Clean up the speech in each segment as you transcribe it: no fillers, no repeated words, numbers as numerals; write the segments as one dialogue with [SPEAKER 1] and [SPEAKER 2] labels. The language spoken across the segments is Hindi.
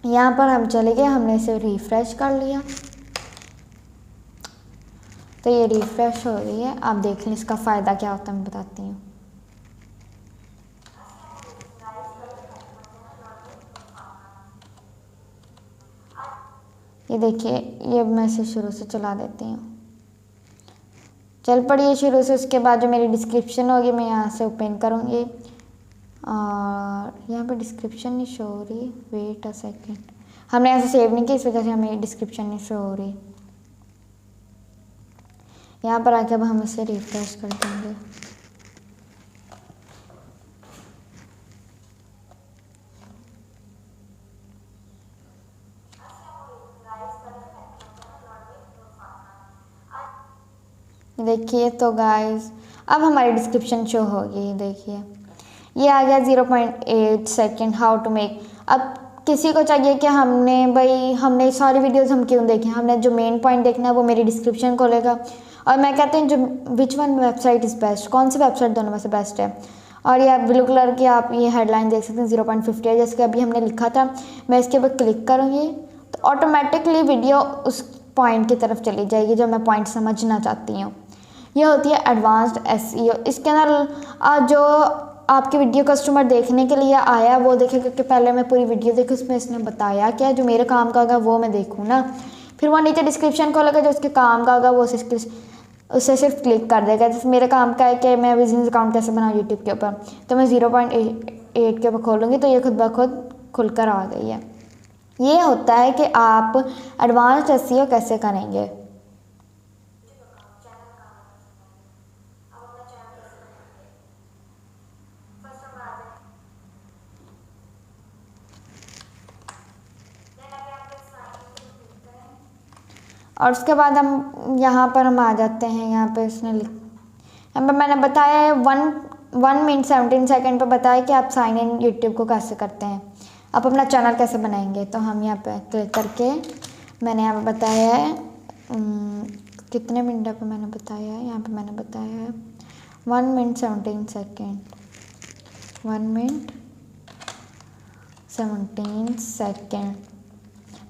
[SPEAKER 1] यहाँ पर हम चले गए, हमने इसे रिफ़्रेश कर लिया तो ये रिफ़्रेश हो रही है। आप देख लें इसका फ़ायदा क्या होता है, मैं बताती हूँ। ये देखिए, ये मैं इसे शुरू से चला देती हूँ, चल पड़ी शुरू से। उसके बाद जो मेरी डिस्क्रिप्शन होगी मैं यहाँ से ओपन करूँगी और यहाँ पर डिस्क्रिप्शन नहीं शो हो रही, वेट अ सेकेंड, हमने ऐसे सेव नहीं किया इस वजह से हमें डिस्क्रिप्शन नहीं शो हो रही। यहाँ पर आके अब हम इसे रिफ्रेश कर देंगे। देखिए तो गाइस अब हमारी डिस्क्रिप्शन शो होगी। देखिए ये आ गया 0.8 सेकेंड हाउ टू मेक। अब किसी को चाहिए कि हमने सारी वीडियोस हम क्यों देखें, हमने जो मेन पॉइंट देखना है वो मेरी डिस्क्रिप्शन खोलेगा और मैं कहती हूँ जो which one website is best, कौन सी वेबसाइट दोनों में से बेस्ट है। और ये ब्लू कलर की आप ये हेडलाइन देख सकते हैं 0.50 जैसे कि अभी हमने लिखा था। मैं इसके ऊपर क्लिक करूँगी तो ऑटोमेटिकली वीडियो उस पॉइंट की तरफ चली जाएगी जो मैं पॉइंट समझना चाहती हूँ। यह होती है एडवांस्ड एसईओ। इसके अंदर जो आपकी वीडियो कस्टमर देखने के लिए आया वो देखेगा कि पहले मैं पूरी वीडियो देखूँ, उसमें इसने बताया क्या, जो मेरे काम का होगा वो मैं देखूँ ना। फिर वो नीचे डिस्क्रिप्शन खोलेगा, जो उसके काम का होगा वो उससे सिर्फ क्लिक कर देगा। जैसे मेरे काम का है कि मैं बिजनेस अकाउंट कैसे बनाऊँ यूट्यूब के ऊपर, तो मैं 0.8 के ऊपर खोलूँगी तो ये खुद ब खुद खुलकर आ गई है। ये होता है कि आप एडवांस्ड एसईओ कैसे करेंगे। और उसके बाद हम यहाँ पर आ जाते हैं, यहाँ पे यहाँ पर मैंने बताया है 1 मिनट 17 सेकेंड पर बताया कि आप साइन इन यूट्यूब को कैसे करते हैं, आप अपना चैनल कैसे बनाएंगे। तो हम यहाँ पे क्लिक करके मैंने यहाँ पे बताया है कितने मिनट पे मैंने बताया है, यहाँ पे मैंने बताया है 1 मिनट 17 सेकेंड, 1 मिनट 17 सेकेंड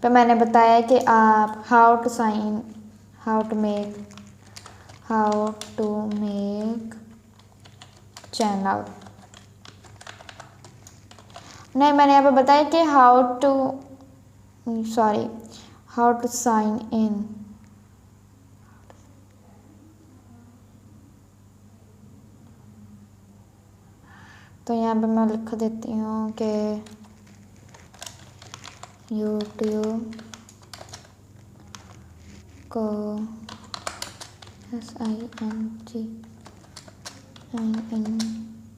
[SPEAKER 1] पे मैंने बताया कि आप हाउ टू मेक चैनल। नहीं, मैंने यहाँ पे बताया कि हाउ टू साइन इन। तो यहाँ पे मैं लिख देती हूँ कि यूट्यूब को SING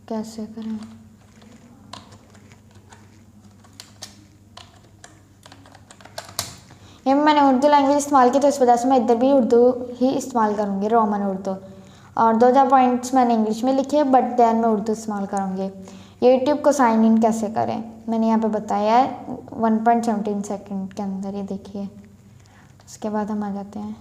[SPEAKER 1] कैसे करें। यहाँ मैंने उर्दू लैंग्वेज इस्तेमाल की तो इस वजह से मैं इधर भी उर्दू ही इस्तेमाल करूँगी, रोमन उर्दू। और 2 पॉइंट्स मैंने इंग्लिश में लिखे बट दैन मैं उर्दू इस्तेमाल करूँगी। यूट्यूब को साइन इन कैसे करें मैंने यहाँ पे बताया है 1.17 सेकेंड के अंदर, ये देखिए। उसके बाद हम आ जाते हैं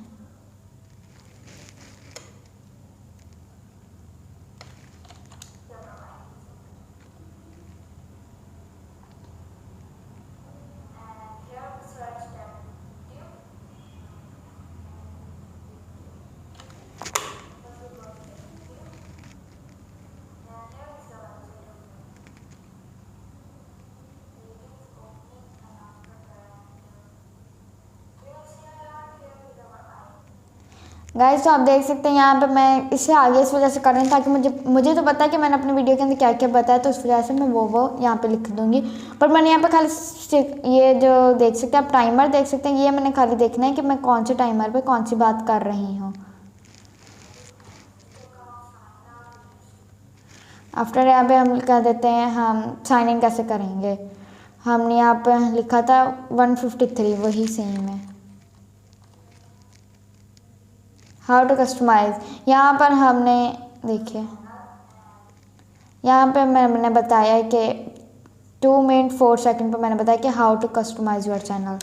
[SPEAKER 1] गाइस। तो आप देख सकते हैं यहाँ पे मैं इसे आगे इस वजह से कर रही हूँ ताकि मुझे तो पता है कि मैंने अपनी वीडियो के अंदर क्या क्या बताया, तो उस वजह से मैं वो यहाँ पे लिख दूँगी। पर मैंने यहाँ पे खाली ये जो देख सकते हैं आप टाइमर देख सकते हैं, ये मैंने खाली देखना है कि मैं कौन से टाइमर पे कौन सी बात कर रही हूँ। आफ्टर यहाँ पे हम कह देते हैं हम साइन इन कैसे करेंगे। हमने यहाँ पे लिखा था 153, वही सेम है। हाउ टू कस्टमाइज, यहाँ पर हमने देखिए यहाँ पे मैंने बताया कि 2 मिनट 4 सेकेंड पर मैंने बताया कि how to customize your channel.